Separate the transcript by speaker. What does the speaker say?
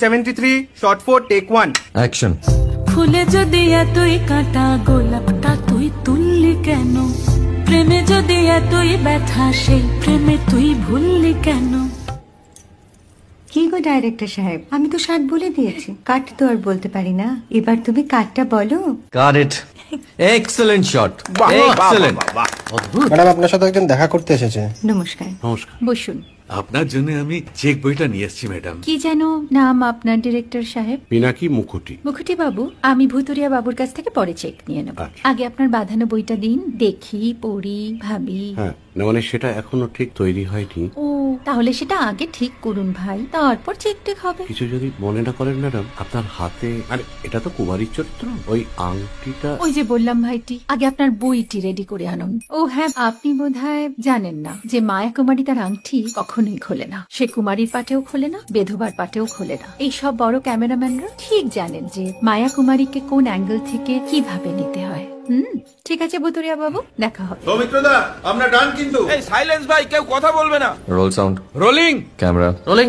Speaker 1: 73 shot 4 take 1
Speaker 2: action.
Speaker 3: ফুলে যদি এতই কাঁটা গোলাপটা তুই তুললি কেন? প্রেমে যদি এতই ব্যথা সেই প্রেমে তুই ভুললি কেন?
Speaker 4: কি গো ডাইরেক্টর সাহেব, আমি তো 60 বলে দিয়েছি, কাট তো আর বলতে পারি না, এবার তুমি কাটটা বলো।
Speaker 2: Got it. Excellent shot, excellent.
Speaker 5: Madam আপনার সাথে একজন দেখা করতে এসেছে।
Speaker 4: নমস্কার।
Speaker 6: নমস্কার।
Speaker 4: বসুন।
Speaker 6: আপনার জন্য আমি চেক বইটা নিয়ে এসেছি ম্যাডাম।
Speaker 4: কি যেন নাম আপনার ডিরেক্টর সাহেব?
Speaker 6: পিনাকি মুখোটি।
Speaker 4: মুখুটি বাবু, আমি ভুতুরিয়া বাবুর কাছ থেকে পরে চেক নিয়ে নেব।
Speaker 6: আচ্ছা।
Speaker 4: আগে আপনার বাঁধানো বইটা দিন, দেখি, পড়ি, ভাবি।
Speaker 6: হ্যাঁ, না মানে সেটা এখনো ঠিক তৈরি হয়নি।
Speaker 4: ও, তাহলে সেটা আগে ঠিক করুন ভাই, তারপর চেক টেক হবে।
Speaker 6: কিছু যদি মনে না করেন ম্যাডাম, আপনার হাতে, আরে এটা তো কুমারীর চরিত্র, ওই আংটিটা।
Speaker 4: ওই যে বললাম ভাইটি, আগে আপনার বইটি রেডি করে আনুন। ও হ্যাঁ, আপনি বোধহয় জানেন না যে মায়া কুমারী তার আংটি কখনোই খোলে না। সে কুমারীর পাটেও খোলে না, বেধবার পাটেও খোলে না। এই সব বড় ক্যামেরাম্যানরা ঠিক জানেন যে মায়া কুমারীকে কোন অ্যাঙ্গেল থেকে কিভাবে নিতে হয়। ঠিক আছে ভুতুরিয়া বাবু, দেখা হবে।
Speaker 1: সৌমিত্রদা আমরা ডান কিন্তু। এই সাইলেন্স ভাই, কেউ কথা বলবে না।
Speaker 2: Roll sound.
Speaker 1: Rolling.
Speaker 2: Camera rolling.